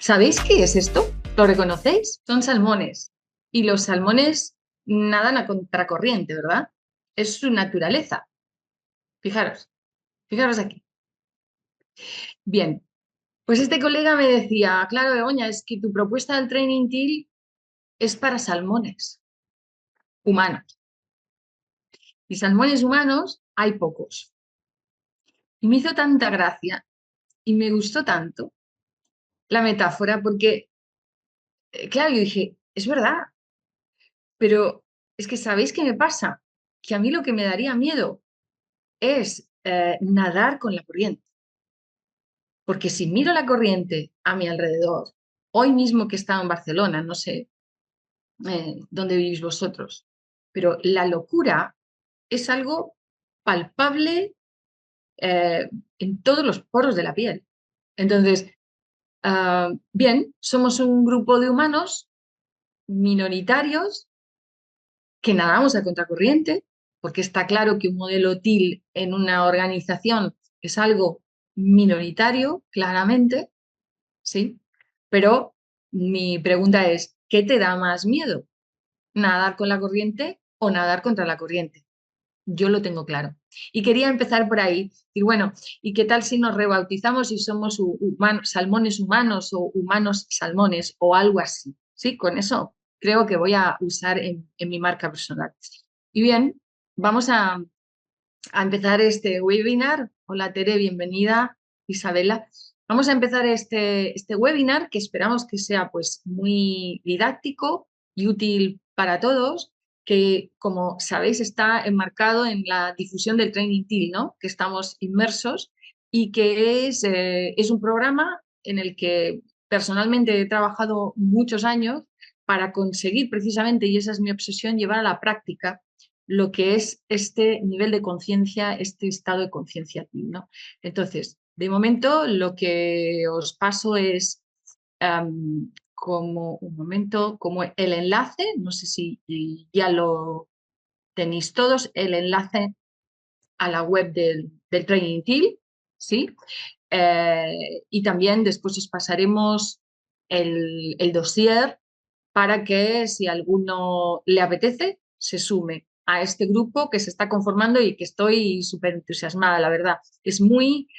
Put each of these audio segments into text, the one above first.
¿Sabéis qué es esto? ¿Lo reconocéis? Son salmones. Y los salmones nadan a contracorriente, ¿verdad? Es su naturaleza. Fijaros, fijaros aquí. Bien, pues este colega me decía, claro, Begoña, es que tu propuesta del Training Teal es para salmones humanos. Y salmones humanos hay pocos. Y me hizo tanta gracia y me gustó tanto la metáfora porque, claro, yo dije, es verdad, pero es que ¿sabéis qué me pasa? Que a mí lo que me daría miedo es nadar con la corriente. Porque si miro la corriente a mi alrededor, hoy mismo que estaba en Barcelona, no sé dónde vivís vosotros, pero la locura es algo palpable en todos los poros de la piel. Entonces, bien, somos un grupo de humanos minoritarios que nadamos a contracorriente, porque está claro que un modelo TIL en una organización es algo minoritario, claramente, ¿sí? Pero mi pregunta es, ¿qué te da más miedo? ¿Nadar con la corriente o nadar contra la corriente? Yo lo tengo claro. Y quería empezar por ahí. Y bueno, ¿y qué tal si nos rebautizamos y somos salmones humanos o humanos salmones o algo así? Sí, con eso creo que voy a usar en mi marca personal. Y bien, vamos a empezar este webinar. Hola Tere, bienvenida Isabela. Vamos a empezar este webinar que esperamos que sea pues muy didáctico y útil para todos, que como sabéis está enmarcado en la difusión del Training Teal, ¿no? Que estamos inmersos y que es un programa en el que personalmente he trabajado muchos años para conseguir precisamente, y esa es mi obsesión, llevar a la práctica lo que es este nivel de conciencia, este estado de conciencia, ¿no? Entonces, de momento lo que os paso es como un momento, como el enlace, no sé si ya lo tenéis todos, el enlace a la web del Training Team, ¿sí? Y también después os pasaremos el dossier para que si a alguno le apetece, se sume a este grupo que se está conformando y que estoy súper entusiasmada, la verdad. Es muy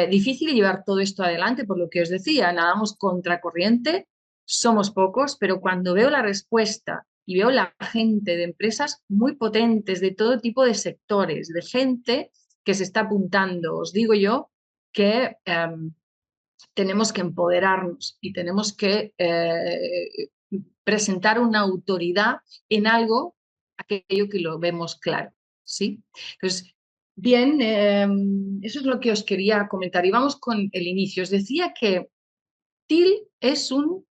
difícil llevar todo esto adelante, por lo que os decía, nadamos contracorriente, somos pocos, pero cuando veo la respuesta y veo la gente de empresas muy potentes, de todo tipo de sectores, de gente que se está apuntando, os digo yo que tenemos que empoderarnos y tenemos que presentar una autoridad en algo, aquello que lo vemos claro, ¿sí? Entonces, bien, eso es lo que os quería comentar. Y vamos con el inicio. Os decía que TIL es un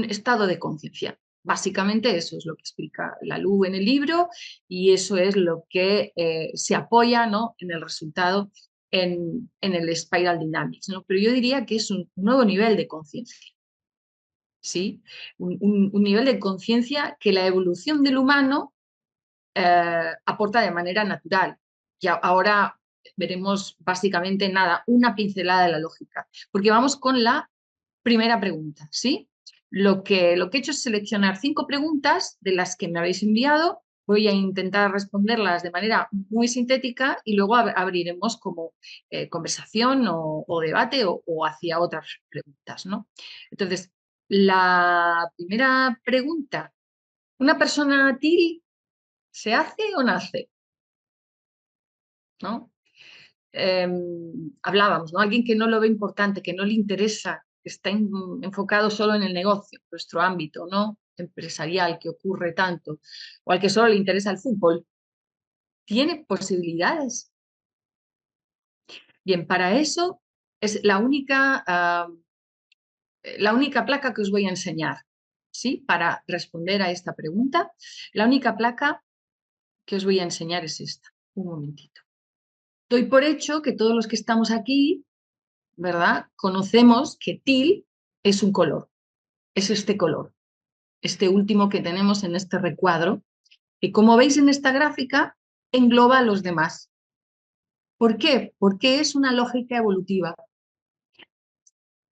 estado de conciencia. Básicamente eso es lo que explica la Lu en el libro y eso es lo que se apoya, ¿no?, en el resultado en el Spiral Dynamics, ¿no? Pero yo diría que es un nuevo nivel de conciencia, ¿sí? Un nivel de conciencia que la evolución del humano aporta de manera natural. Y ahora veremos básicamente nada, una pincelada de la lógica, porque vamos con la primera pregunta, ¿sí? Lo que he hecho es seleccionar 5 preguntas de las que me habéis enviado. Voy a intentar responderlas de manera muy sintética y luego abriremos como conversación o debate o hacia otras preguntas, ¿no? Entonces, la primera pregunta, ¿una persona TIL se hace o nace? ¿No? Hablábamos, ¿no? Alguien que no lo ve importante, que no le interesa, que está enfocado solo en el negocio, nuestro ámbito, ¿no?, empresarial, que ocurre tanto, o al que solo le interesa el fútbol, tiene posibilidades. Bien, para eso es la única placa que os voy a enseñar, ¿sí? Para responder a esta pregunta, la única placa que os voy a enseñar es esta. Un momentito. Doy por hecho que todos los que estamos aquí, ¿verdad?, conocemos que teal es un color, es este color, este último que tenemos en este recuadro, que como veis en esta gráfica, engloba a los demás. ¿Por qué? Porque es una lógica evolutiva.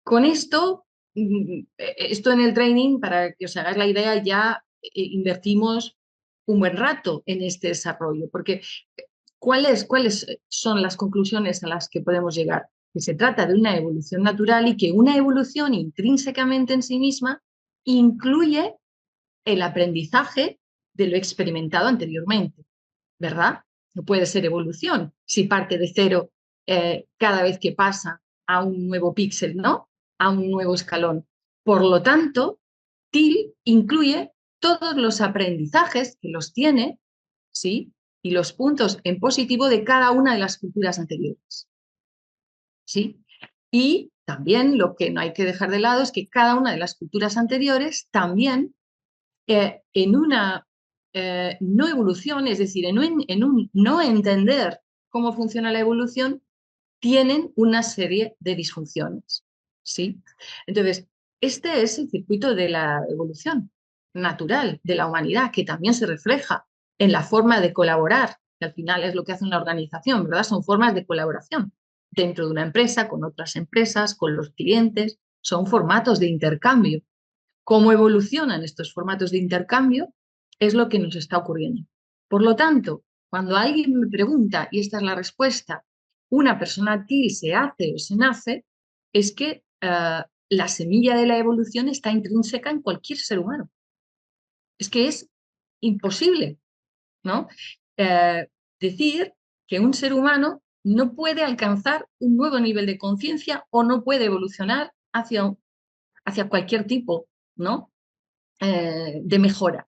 Con esto esto en el training, para que os hagáis la idea, ya invertimos un buen rato en este desarrollo, porque ¿cuáles son las conclusiones a las que podemos llegar? Que se trata de una evolución natural y que una evolución intrínsecamente en sí misma incluye el aprendizaje de lo experimentado anteriormente, ¿verdad? No puede ser evolución si parte de cero cada vez que pasa a un nuevo píxel, ¿no? A un nuevo escalón. Por lo tanto, TIL incluye todos los aprendizajes que los tiene, ¿sí? Y los puntos en positivo de cada una de las culturas anteriores, ¿sí? Y también lo que no hay que dejar de lado es que cada una de las culturas anteriores también en una no evolución, es decir, en un no entender cómo funciona la evolución, tienen una serie de disfunciones, ¿sí? Entonces, este es el circuito de la evolución natural de la humanidad, que también se refleja en la forma de colaborar, que al final es lo que hace una organización, ¿verdad? Son formas de colaboración dentro de una empresa, con otras empresas, con los clientes, son formatos de intercambio. Cómo evolucionan estos formatos de intercambio es lo que nos está ocurriendo. Por lo tanto, cuando alguien me pregunta, y esta es la respuesta, ¿una persona TIL se hace o se nace? Es que la semilla de la evolución está intrínseca en cualquier ser humano. Es que es imposible, ¿no? Eh, decir que un ser humano no puede alcanzar un nuevo nivel de conciencia o no puede evolucionar hacia cualquier tipo, ¿no? De mejora.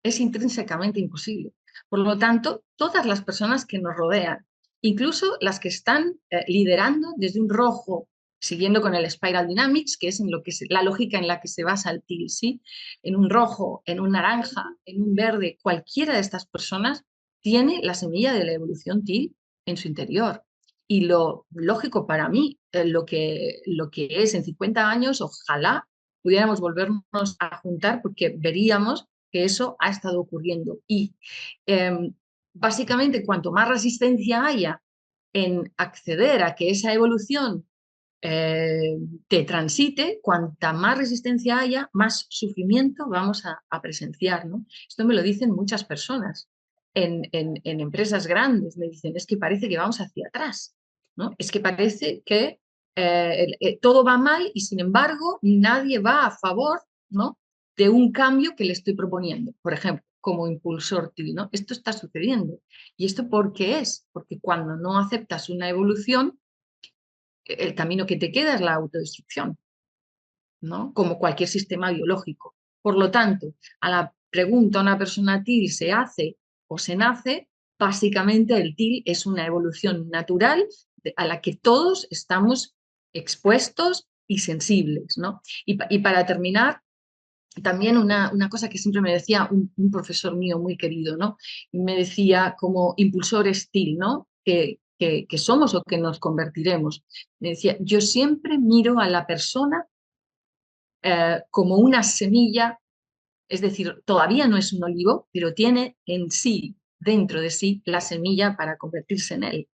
Es intrínsecamente imposible. Por lo tanto, todas las personas que nos rodean, incluso las que están liderando desde un rojo, siguiendo con el Spiral Dynamics, que es en lo que la lógica en la que se basa el TIL, ¿sí? En un rojo, en un naranja, en un verde, cualquiera de estas personas tiene la semilla de la evolución TIL en su interior. Y lo lógico para mí, lo que es en 50 años, ojalá pudiéramos volvernos a juntar porque veríamos que eso ha estado ocurriendo. Y eh, básicamente, cuanto más resistencia haya en acceder a que esa evolución eh, te transite, cuanta más resistencia haya, más sufrimiento vamos a presenciar, ¿no? Esto me lo dicen muchas personas en empresas grandes, me dicen, es que parece que vamos hacia atrás, ¿no? Es que parece que todo va mal y sin embargo nadie va a favor, ¿no? De un cambio que le estoy proponiendo, por ejemplo, como impulsor TIL, ¿no? Esto está sucediendo. ¿Y esto por qué es? Porque cuando no aceptas una evolución, el camino que te queda es la autodestrucción, ¿no? Como cualquier sistema biológico. Por lo tanto, a la pregunta, ¿una persona TIL se hace o se nace? Básicamente el TIL es una evolución natural a la que todos estamos expuestos y sensibles, ¿no? Y para terminar, también una cosa que siempre me decía un profesor mío muy querido, ¿no? Y me decía como impulsores TIL, ¿no? Que somos o que nos convertiremos. Me decía, yo siempre miro a la persona como una semilla, es decir, todavía no es un olivo, pero tiene en sí, dentro de sí, la semilla para convertirse en él.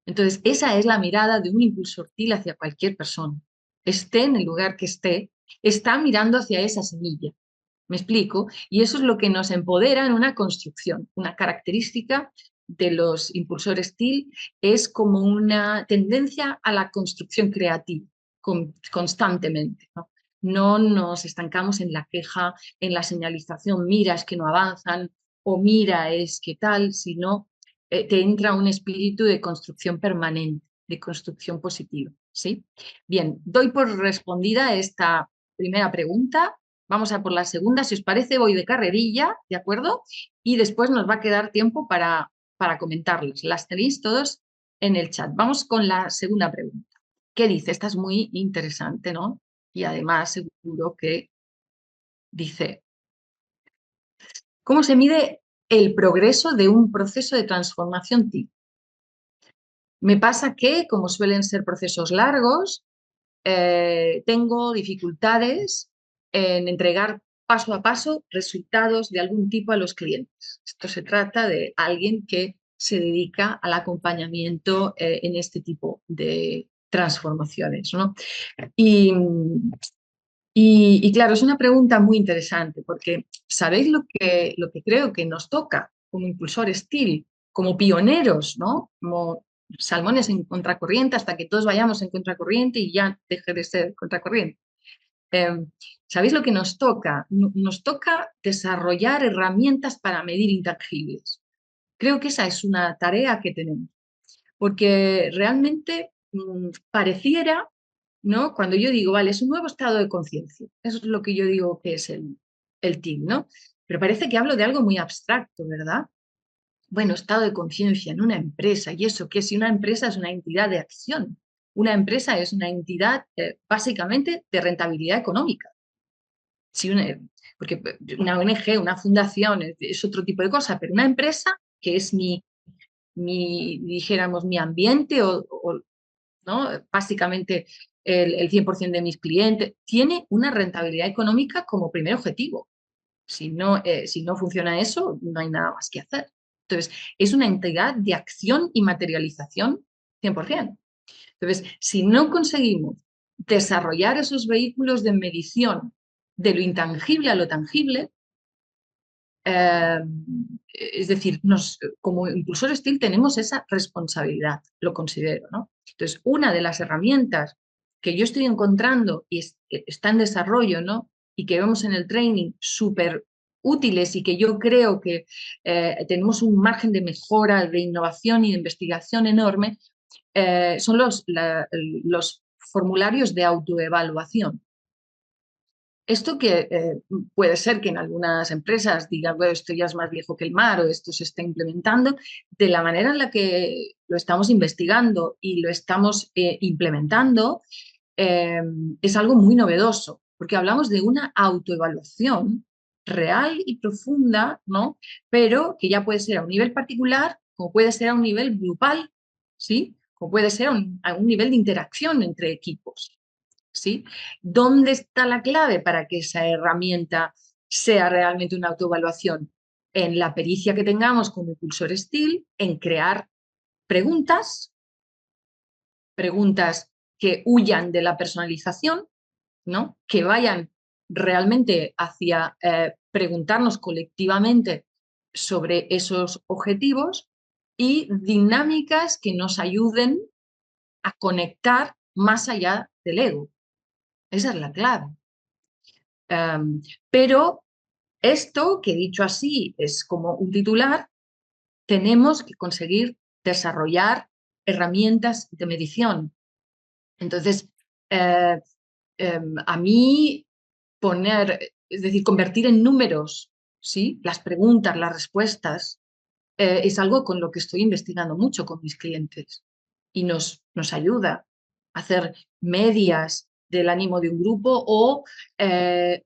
Entonces, esa es la mirada de un impulsor TIL hacia cualquier persona. Esté en el lugar que esté, está mirando hacia esa semilla. ¿Me explico? Y eso es lo que nos empodera en una construcción. Una característica de los impulsores TIL es como una tendencia a la construcción creativa constantemente, ¿no? No nos estancamos en la queja, en la señalización, mira, es que no avanzan o mira, es que tal, sino te entra un espíritu de construcción permanente, de construcción positiva, ¿sí? Bien, doy por respondida esta primera pregunta. Vamos a por la segunda, si os parece, voy de carrerilla, ¿de acuerdo? Y después nos va a quedar tiempo para comentarlas. Las tenéis todos en el chat. Vamos con la segunda pregunta. ¿Qué dice? Esta es muy interesante, ¿no? Y además seguro que dice, ¿cómo se mide el progreso de un proceso de transformación TIC? Me pasa que, como suelen ser procesos largos, tengo dificultades en entregar paso a paso resultados de algún tipo a los clientes. Esto se trata de alguien que se dedica al acompañamiento en este tipo de transformaciones, ¿no? Y, y claro, es una pregunta muy interesante porque ¿sabéis lo que creo que nos toca como impulsor STIL, como pioneros, ¿no? Como salmones en contracorriente hasta que todos vayamos en contracorriente y ya deje de ser contracorriente? Eh, ¿Sabéis lo que nos toca? Nos toca desarrollar herramientas para medir intangibles. Creo que esa es una tarea que tenemos, porque realmente pareciera, ¿no? Cuando yo digo, vale, es un nuevo estado de conciencia, eso es lo que yo digo que es el TIC, ¿no? Pero parece que hablo de algo muy abstracto, ¿verdad? Bueno, estado de conciencia en una empresa, ¿y eso qué? Si una empresa es una entidad de acción, una empresa es una entidad básicamente de rentabilidad económica. Si una, porque una ONG, una fundación es otro tipo de cosa, pero una empresa que es dijéramos, mi ambiente o ¿no? Básicamente el 100% de mis clientes, tiene una rentabilidad económica como primer objetivo. Si no funciona eso, no hay nada más que hacer. Entonces, es una entidad de acción y materialización 100%. Entonces, si no conseguimos desarrollar esos vehículos de medición de lo intangible a lo tangible, eh, es decir, como impulsores TIL tenemos esa responsabilidad, lo considero, ¿no? Entonces, una de las herramientas que yo estoy encontrando y está en desarrollo, ¿no? Y que vemos en el training súper útiles y que yo creo que tenemos un margen de mejora, de innovación y de investigación enorme, son los formularios de autoevaluación. Esto que puede ser que en algunas empresas digan, bueno, esto ya es más viejo que el mar o esto se está implementando, de la manera en la que lo estamos investigando y lo estamos implementando, eh, es algo muy novedoso, porque hablamos de una autoevaluación real y profunda, ¿no? Pero que ya puede ser a un nivel particular, como puede ser a un nivel grupal, ¿sí? Como puede ser a un nivel de interacción entre equipos. ¿Sí? ¿Dónde está la clave para que esa herramienta sea realmente una autoevaluación? En la pericia que tengamos como impulsor STIL, en crear preguntas, preguntas que huyan de la personalización, ¿no? Que vayan realmente hacia preguntarnos colectivamente sobre esos objetivos y dinámicas que nos ayuden a conectar más allá del ego. Esa es la clave. Pero esto, que dicho así, es como un titular, tenemos que conseguir desarrollar herramientas de medición. Entonces, eh, a mí es decir, convertir en números, ¿sí? Las preguntas, las respuestas, es algo con lo que estoy investigando mucho con mis clientes y nos ayuda a hacer medias del ánimo de un grupo o,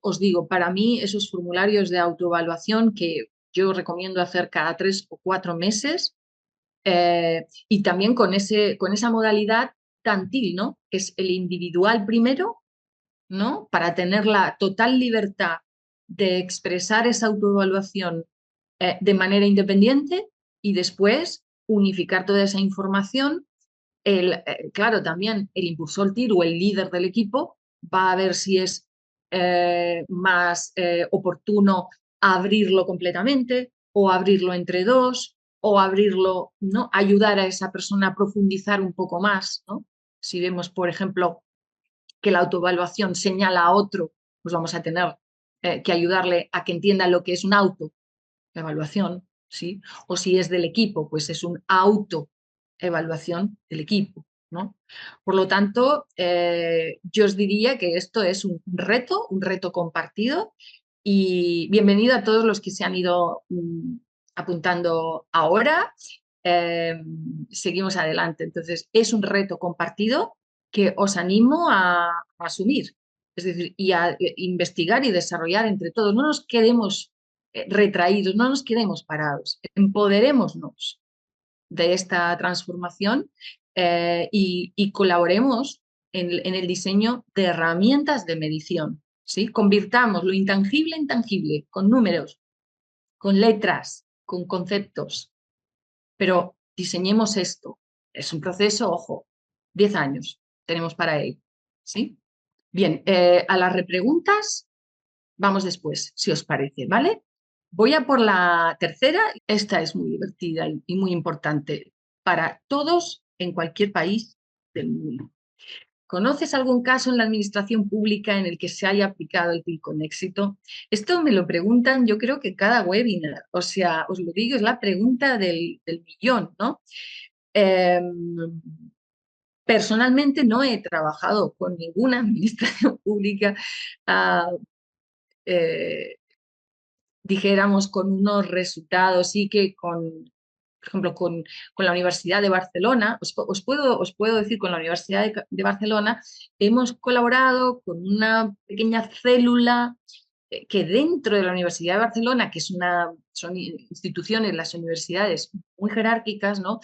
os digo, para mí esos formularios de autoevaluación que yo recomiendo hacer cada 3 o 4 meses y también con esa modalidad tantil, ¿no? Que es el individual primero, ¿no? Para tener la total libertad de expresar esa autoevaluación de manera independiente y después unificar toda esa información. Claro, también el impulsor TIR o el líder del equipo va a ver si es más oportuno abrirlo completamente o abrirlo entre dos o abrirlo, ¿no? Ayudar a esa persona a profundizar un poco más, ¿no? Si vemos, por ejemplo, que la autoevaluación señala a otro, pues vamos a tener que ayudarle a que entienda lo que es un autoevaluación, ¿sí? O si es del equipo, pues es un autoevaluación del equipo, ¿no? Por lo tanto, yo os diría que esto es un reto compartido y bienvenido a todos los que se han ido apuntando ahora. Seguimos adelante. Entonces, es un reto compartido que os animo a asumir, es decir, y a investigar y desarrollar entre todos. No nos quedemos retraídos, no nos quedemos parados, empoderémonos de esta transformación y colaboremos en el diseño de herramientas de medición. ¿Sí? Convirtamos lo intangible en tangible, con números, con letras, con conceptos, pero diseñemos esto. Es un proceso, ojo, 10 años, tenemos para ello, ¿sí? Bien, a las repreguntas vamos después, si os parece, ¿vale? Voy a por la tercera. Esta es muy divertida y muy importante para todos en cualquier país del mundo. ¿Conoces algún caso en la administración pública en el que se haya aplicado el TIL con éxito? Esto me lo preguntan, yo creo que cada webinar. O sea, os lo digo, es la pregunta del millón, ¿no? Personalmente no he trabajado con ninguna administración pública, ah, eh, dijéramos, con unos resultados, sí que con, por ejemplo, con la Universidad de Barcelona, os puedo decir, con la Universidad de Barcelona hemos colaborado con una pequeña célula que dentro de la Universidad de Barcelona, que es son instituciones, las universidades muy jerárquicas, ¿no?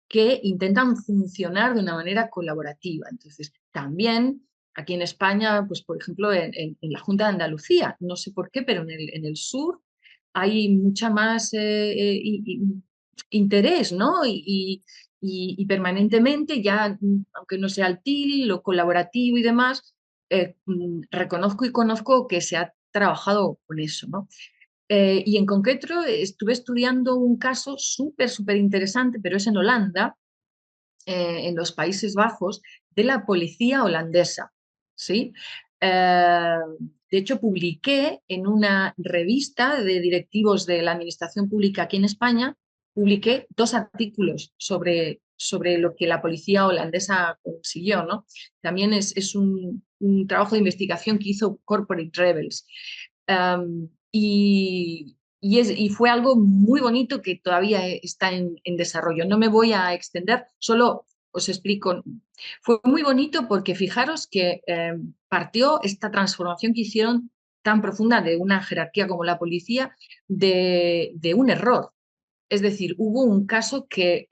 Que intentan funcionar de una manera colaborativa. Entonces, también aquí en España, pues por ejemplo, en la Junta de Andalucía, no sé por qué, pero en el sur hay mucha más interés, ¿no? Y permanentemente, ya, aunque no sea el TIL, lo colaborativo y demás, reconozco y conozco que se ha trabajado con eso, ¿no? Y en concreto estuve estudiando un caso súper interesante, pero es en Holanda, en los Países Bajos, de la policía holandesa, ¿sí? De hecho, publiqué en una revista de directivos de la administración pública aquí en España, publiqué 2 artículos sobre lo que la policía holandesa consiguió, ¿no? También es un trabajo de investigación que hizo Corporate Rebels. Y fue algo muy bonito que todavía está en desarrollo. No me voy a extender, solo os explico. Fue muy bonito porque fijaros que partió esta transformación que hicieron tan profunda de una jerarquía como la policía de un error. Es decir, hubo un caso que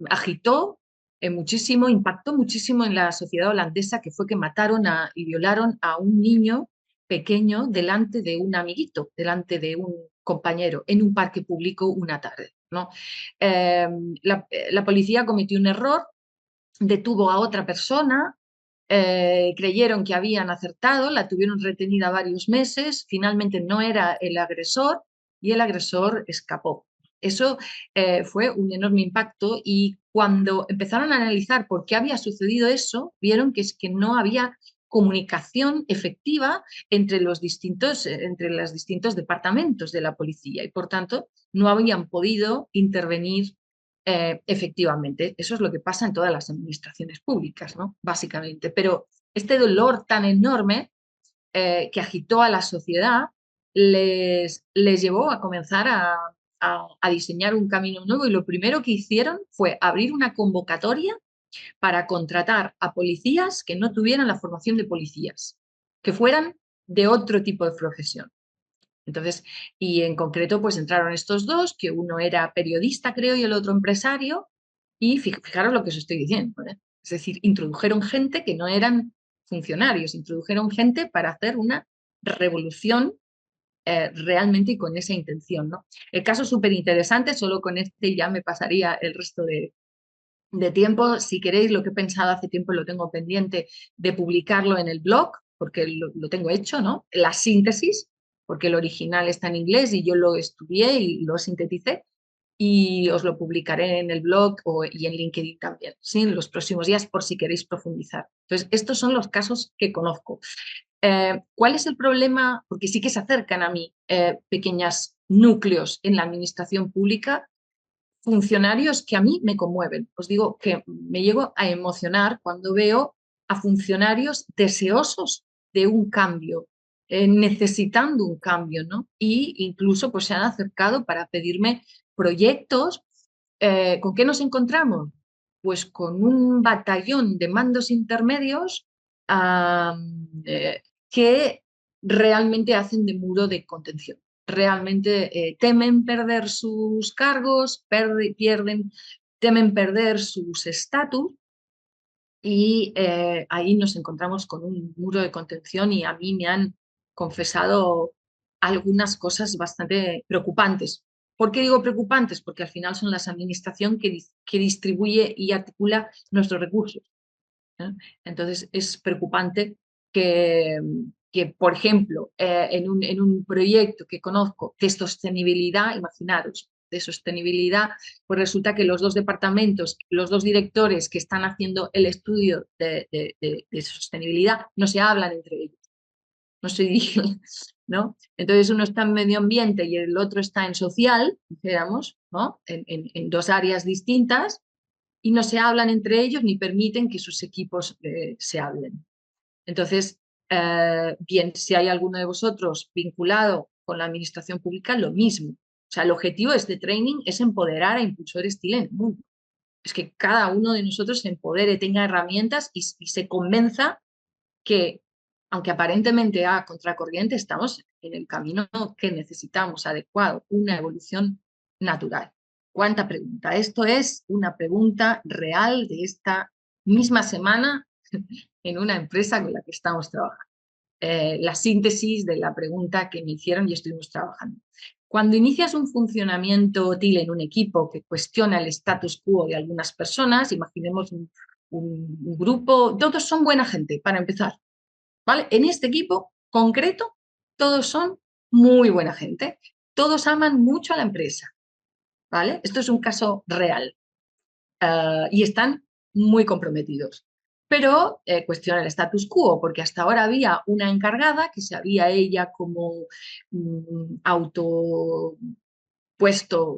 agitó muchísimo, impactó muchísimo en la sociedad holandesa, que fue que mataron y violaron a un niño pequeño delante de un amiguito, delante de un compañero, en un parque público una tarde, ¿no? La policía cometió un error, detuvo a otra persona, creyeron que habían acertado, la tuvieron retenida varios meses, finalmente no era el agresor y el agresor escapó. Eso fue un enorme impacto, y cuando empezaron a analizar por qué había sucedido eso, vieron que es que no había comunicación efectiva entre los distintos departamentos de la policía, y por tanto no habían podido intervenir efectivamente. Eso es lo que pasa en todas las administraciones públicas, ¿no? Básicamente. Pero este dolor tan enorme que agitó a la sociedad les llevó a comenzar a diseñar un camino nuevo, y lo primero que hicieron fue abrir una convocatoria para contratar a policías que no tuvieran la formación de policías, que fueran de otro tipo de profesión. Entonces, y en concreto, pues entraron estos dos, que uno era periodista, creo, y el otro empresario, y fijaros lo que os estoy diciendo, ¿eh? Es decir, introdujeron gente que no eran funcionarios, introdujeron gente para hacer una revolución realmente, y con esa intención, ¿no? El caso es súper interesante, solo con este ya me pasaría el resto de tiempo. Si queréis, lo que he pensado hace tiempo, lo tengo pendiente de publicarlo en el blog, porque lo tengo hecho, ¿no? La síntesis, porque el original está en inglés y yo lo estudié y lo sinteticé, y os lo publicaré en el blog y en LinkedIn también, ¿sí? En los próximos días, por si queréis profundizar. Entonces, estos son los casos que conozco. ¿Cuál es el problema? Porque sí que se acercan a mí pequeños núcleos en la administración pública, funcionarios que a mí me conmueven. Os digo que me llego a emocionar cuando veo a funcionarios deseosos de un cambio, necesitando un cambio, ¿no? Y incluso pues se han acercado para pedirme proyectos. ¿Con qué nos encontramos? Pues con un batallón de mandos intermedios que realmente hacen de muro de contención. Realmente temen perder sus cargos, temen perder sus estatus, y ahí nos encontramos con un muro de contención, y a mí me han confesado algunas cosas bastante preocupantes. ¿Por qué digo preocupantes? Porque al final son las administraciones que distribuye y articula nuestros recursos. ¿eh? Entonces es preocupante que, por ejemplo, en un proyecto que conozco de sostenibilidad, imaginaros, de sostenibilidad, pues resulta que los dos departamentos, los dos directores que están haciendo el estudio de sostenibilidad no se hablan entre ellos, no se dirigen, ¿no? Entonces uno está en medio ambiente y el otro está en social, dijéramos, ¿no? En dos áreas distintas y no se hablan entre ellos ni permiten que sus equipos se hablen. Entonces, bien, si hay alguno de vosotros vinculado con la administración pública, lo mismo. O sea, el objetivo de este training es empoderar a impulsores TIL en el mundo. Es que cada uno de nosotros se empodere, tenga herramientas y se convenza que, aunque aparentemente a contracorriente, estamos en el camino que necesitamos, adecuado, una evolución natural. ¿Cuánta pregunta? Esto es una pregunta real de esta misma semana en una empresa con la que estamos trabajando. La síntesis de la pregunta que me hicieron y estuvimos trabajando. Cuando inicias un funcionamiento TIL en un equipo que cuestiona el status quo de algunas personas, imaginemos un grupo, todos son buena gente, para empezar, ¿vale? En este equipo concreto, todos son muy buena gente, todos aman mucho a la empresa, ¿vale? Esto es un caso real y están muy comprometidos. Pero cuestiona el status quo, porque hasta ahora había una encargada que se había ella como autopuesto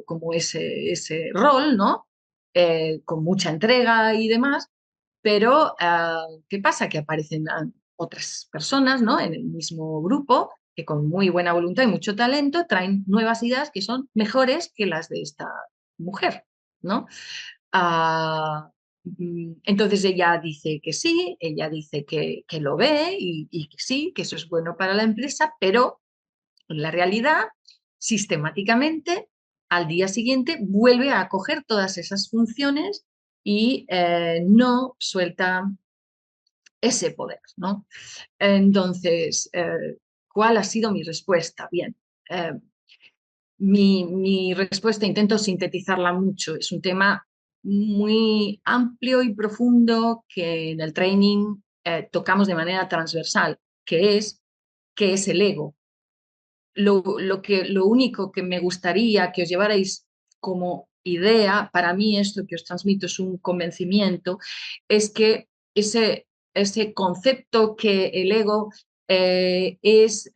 como ese rol, ¿no? Con mucha entrega y demás, pero ¿qué pasa? Que aparecen otras personas, ¿no? En el mismo grupo que con muy buena voluntad y mucho talento traen nuevas ideas que son mejores que las de esta mujer, ¿no? Ah, entonces ella dice que sí, ella dice que lo ve y que sí, que eso es bueno para la empresa, pero en la realidad, sistemáticamente, al día siguiente vuelve a acoger todas esas funciones y no suelta ese poder, ¿no? Entonces, ¿cuál ha sido mi respuesta? Bien, eh, mi respuesta, intento sintetizarla mucho, es un tema muy amplio y profundo que en el training tocamos de manera transversal, que es el ego. Lo único que me gustaría que os llevarais como idea, para mí esto que os transmito es un convencimiento, es que ese concepto que el ego es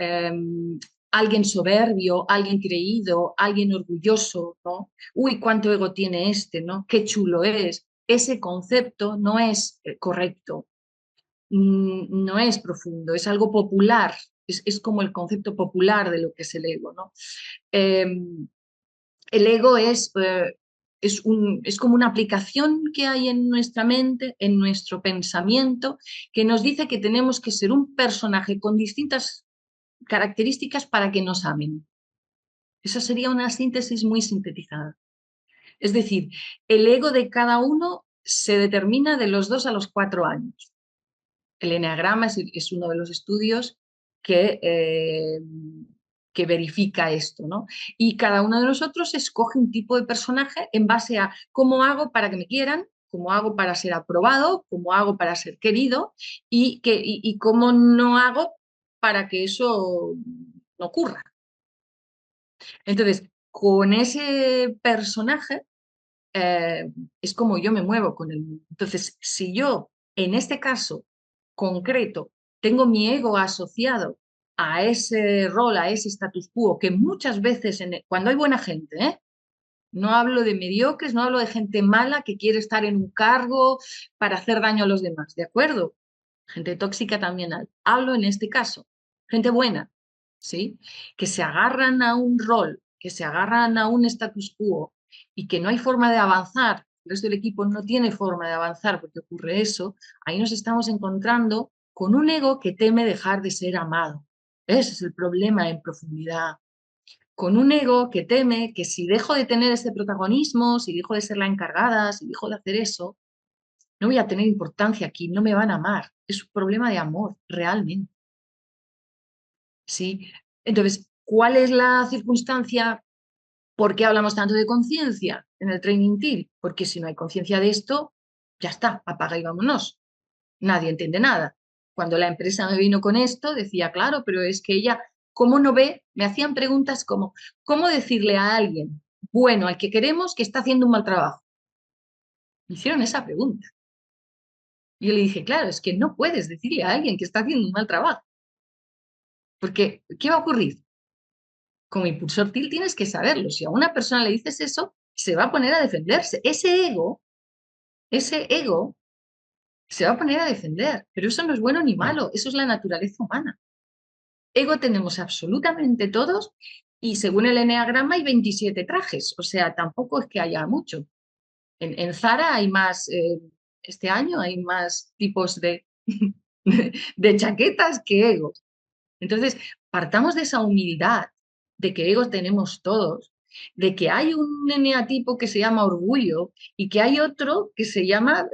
alguien soberbio, alguien creído, alguien orgulloso, ¿no? Uy, cuánto ego tiene este, ¿no? Qué chulo es. Ese concepto no es correcto, no es profundo, es algo popular, es como el concepto popular de lo que es el ego, ¿no? Eh, el ego es como una aplicación que hay en nuestra mente, en nuestro pensamiento, que nos dice que tenemos que ser un personaje con distintas características para que nos amen. Esa sería una síntesis muy sintetizada. Es decir, el ego de cada uno se determina de los 2 a los 4 años. El eneagrama es uno de los estudios que verifica esto, ¿no? Y cada uno de nosotros escoge un tipo de personaje en base a cómo hago para que me quieran, cómo hago para ser aprobado, cómo hago para ser querido y cómo no hago para que eso no ocurra. Entonces, con ese personaje eh, es como yo me muevo con el mundo. Entonces, si yo, en este caso concreto, tengo mi ego asociado a ese rol, a ese status quo, que muchas veces, cuando hay buena gente, no hablo de mediocres, no hablo de gente mala que quiere estar en un cargo para hacer daño a los demás, ¿de acuerdo? Gente tóxica también hay. Hablo en este caso, gente buena, ¿sí? Que se agarran a un rol, que se agarran a un status quo y que no hay forma de avanzar, el resto del equipo no tiene forma de avanzar porque ocurre eso, ahí nos estamos encontrando con un ego que teme dejar de ser amado. Ese es el problema en profundidad. Con un ego que teme que si dejo de tener ese protagonismo, si dejo de ser la encargada, si dejo de hacer eso, no voy a tener importancia aquí, no me van a amar. Es un problema de amor, realmente. ¿Sí? Entonces, ¿cuál es la circunstancia? ¿Por qué hablamos tanto de conciencia en el Training Team? Porque si no hay conciencia de esto, ya está, apaga y vámonos. nadie entiende nada. Cuando la empresa me vino con esto, decía, claro, pero es que ella, ¿cómo no ve? Me hacían preguntas como, ¿cómo decirle a alguien bueno, al que queremos, que está haciendo un mal trabajo? Me hicieron esa pregunta. Y yo le dije, claro, es que no puedes decirle a alguien que está haciendo un mal trabajo, porque ¿qué va a ocurrir? Como impulsor TIL tienes que saberlo. Si a una persona le dices eso, se va a poner a defenderse. Ese ego se va a poner a defender, pero eso no es bueno ni malo, eso es la naturaleza humana. Ego tenemos absolutamente todos y según el eneagrama hay 27 trajes, o sea, tampoco es que haya mucho. En Zara hay más, este año hay más tipos de chaquetas que egos. Entonces, partamos de esa humildad, de que egos tenemos todos, de que hay un eneatipo que se llama orgullo y que hay otro que se llama,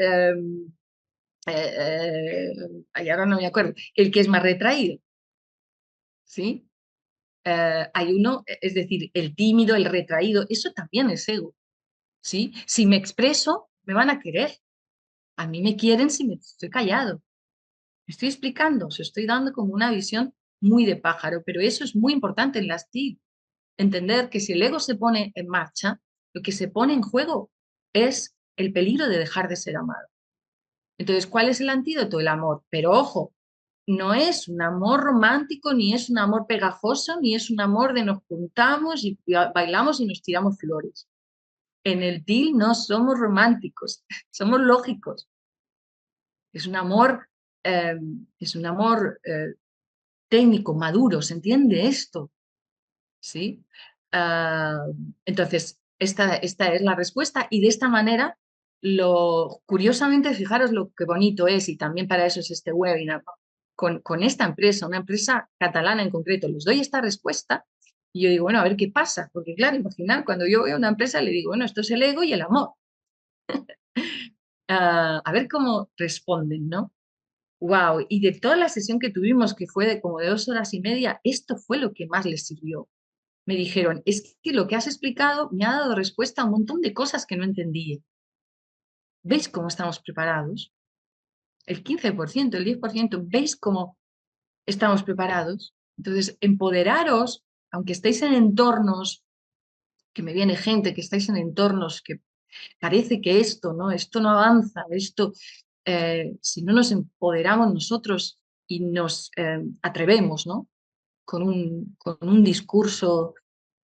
ay, ahora no me acuerdo, el que es más retraído, ¿sí? Hay uno, es decir, el tímido, el retraído, eso también es ego, ¿sí? Si me expreso, me van a querer. A mí me quieren si me estoy callado. Me estoy explicando, os estoy dando como una visión muy de pájaro, pero eso es muy importante en las TIC. Entender que si el ego se pone en marcha, lo que se pone en juego es el peligro de dejar de ser amado. Entonces, ¿cuál es el antídoto? El amor. Pero ojo, no es un amor romántico, ni es un amor pegajoso, ni es un amor de nos juntamos y bailamos y nos tiramos flores. En el TIL no somos románticos, somos lógicos. Es un amor, eh, es un amor técnico, maduro, ¿se entiende esto? ¿Sí? Ah, entonces, esta es la respuesta y de esta manera, curiosamente, fijaros lo que bonito es y también para eso es este webinar, ¿no? Con esta empresa, una empresa catalana en concreto, les doy esta respuesta y yo digo, bueno, a ver qué pasa, porque claro, imaginar, cuando yo veo una empresa le digo, bueno, esto es el ego y el amor. A ver cómo responden, ¿no? Wow, y de toda la sesión que tuvimos, que fue de como de 2 horas y media, esto fue lo que más les sirvió. Me dijeron, es que lo que has explicado me ha dado respuesta a un montón de cosas que no entendía. ¿Veis cómo estamos preparados? El 15%, el 10%, ¿veis cómo estamos preparados? Entonces, empoderaros, aunque estéis en entornos, que me viene gente, que estáis en entornos que parece que esto no avanza, si no nos empoderamos nosotros y nos atrevemos, ¿no? Con un discurso.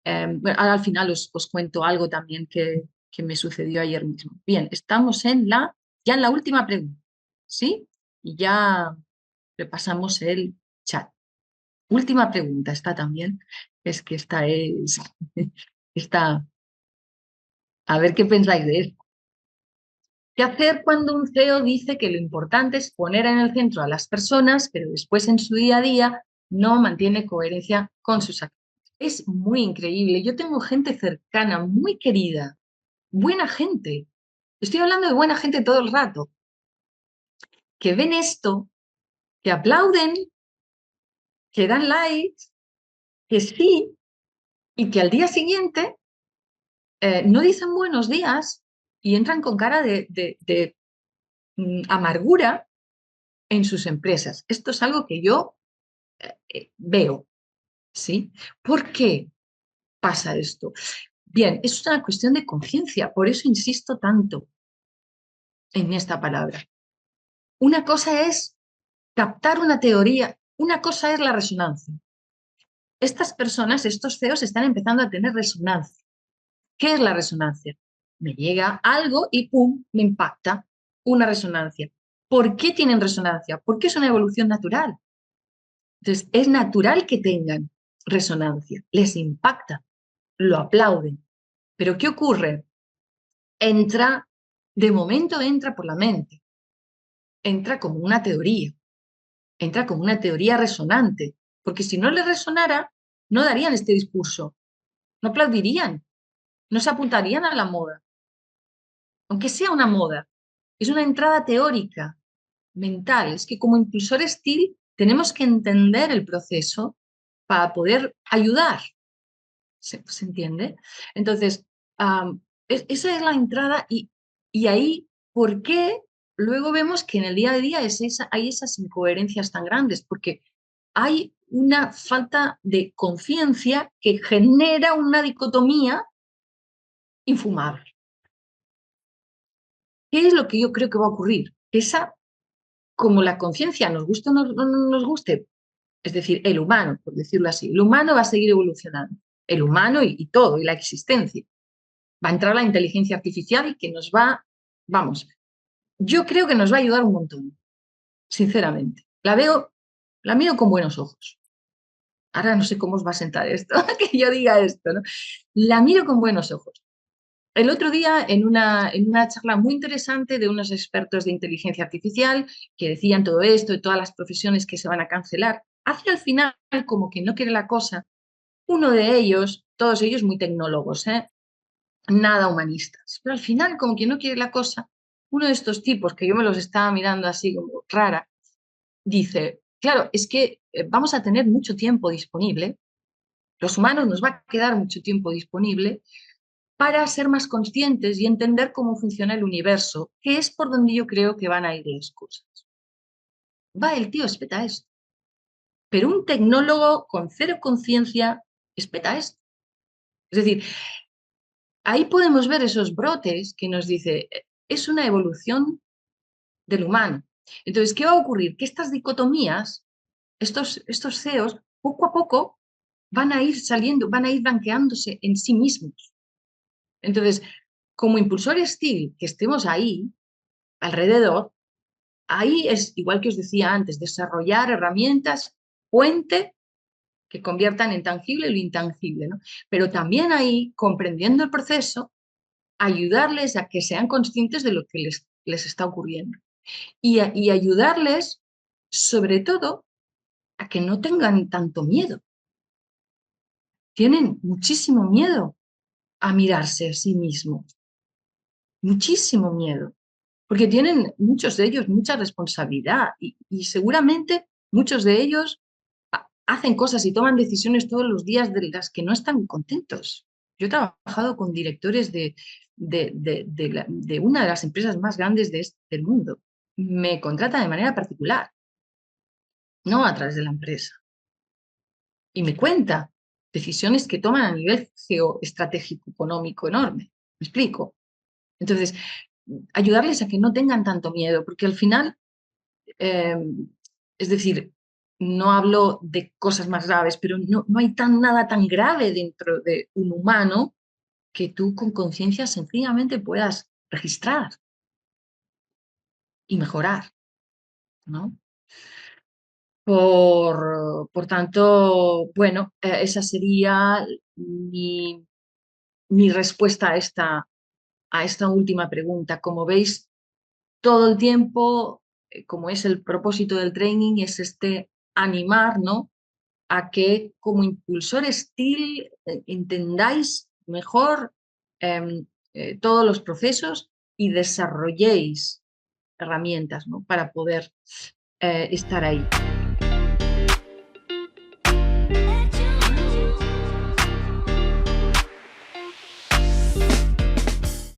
Bueno, ahora al final os cuento algo también que me sucedió ayer mismo. Bien, estamos ya en la última pregunta, ¿sí? Y ya repasamos el chat. Última pregunta, está también, es que esta, a ver qué pensáis de esto. ¿Qué hacer cuando un CEO dice que lo importante es poner en el centro a las personas, pero después en su día a día no mantiene coherencia con sus actos? Es muy increíble. Yo tengo gente cercana, muy querida, buena gente. Estoy hablando de buena gente todo el rato, que ven esto, que aplauden, que dan likes, que sí, y que al día siguiente no dicen buenos días y entran con cara de amargura en sus empresas. Esto es algo que yo veo, ¿sí? ¿Por qué pasa esto? Bien, es una cuestión de conciencia, por eso insisto tanto en esta palabra. Una cosa es captar una teoría, una cosa es la resonancia. Estas personas, estos CEOs, están empezando a tener resonancia. ¿Qué es la resonancia? Me llega algo y ¡pum!, me impacta una resonancia. ¿Por qué tienen resonancia? Porque es una evolución natural. Entonces, es natural que tengan resonancia, les impacta, lo aplauden. Pero ¿qué ocurre? De momento entra por la mente, entra como una teoría, entra como una teoría resonante, porque si no les resonara, no darían este discurso, no aplaudirían, no se apuntarían a la moda, aunque sea una moda. Es una entrada teórica, mental. Es que como impulsores TIL tenemos que entender el proceso para poder ayudar. ¿Se entiende? Entonces, esa es la entrada y ahí, ¿por qué? luego vemos que en el día a día hay esas incoherencias tan grandes, porque hay una falta de conciencia que genera una dicotomía infumable. ¿Qué es lo que yo creo que va a ocurrir? Como la conciencia nos guste o no nos guste, es decir, el humano, por decirlo así, el humano va a seguir evolucionando, el humano y todo, y la existencia. Va a entrar la inteligencia artificial y que nos va, vamos, yo creo que nos va a ayudar un montón, sinceramente. La miro con buenos ojos. Ahora no sé cómo os va a sentar esto, que yo diga esto, ¿no? La miro con buenos ojos. El otro día, en una charla muy interesante de unos expertos de inteligencia artificial que decían todo esto y todas las profesiones que se van a cancelar, hacia el final, como que no quiere la cosa, uno de ellos, todos ellos muy tecnólogos, nada humanistas, pero al final, como que no quiere la cosa, uno de estos tipos que yo me los estaba mirando así como rara, dice, claro, es que vamos a tener mucho tiempo disponible, los humanos nos va a quedar mucho tiempo disponible para ser más conscientes y entender cómo funciona el universo, que es por donde yo creo que van a ir las cosas. Va el tío, espeta esto. Pero un tecnólogo con cero conciencia, espeta esto. Es decir, ahí podemos ver esos brotes que nos dice, es una evolución del humano. Entonces, ¿qué va a ocurrir? Que estas dicotomías, estos CEOs, poco a poco van a ir saliendo, van a ir blanqueándose en sí mismos. Entonces, como impulsor STIL, que estemos ahí, alrededor, ahí es, igual que os decía antes, desarrollar herramientas puente que conviertan en tangible lo intangible, ¿no? Pero también ahí, comprendiendo el proceso, ayudarles a que sean conscientes de lo que les está ocurriendo y ayudarles, sobre todo, a que no tengan tanto miedo. Tienen muchísimo miedo a mirarse a sí mismos, muchísimo miedo, porque tienen muchos de ellos mucha responsabilidad y seguramente muchos de ellos hacen cosas y toman decisiones todos los días de las que no están contentos. Yo he trabajado con directores de una de las empresas más grandes del mundo. Me contratan de manera particular, no a través de la empresa. Y me cuenta decisiones que toman a nivel geoestratégico, económico enorme. ¿Me explico? Entonces, ayudarles a que no tengan tanto miedo, porque al final, eh, es decir, no hablo de cosas más graves, pero no hay nada tan grave dentro de un humano que tú con conciencia sencillamente puedas registrar y mejorar, ¿no? Por tanto, bueno, esa sería mi respuesta a esta última pregunta. Como veis, todo el tiempo, como es el propósito del training, es animar, ¿no? A que como impulsor STIL entendáis mejor todos los procesos y desarrolléis herramientas, ¿no? Para poder estar ahí.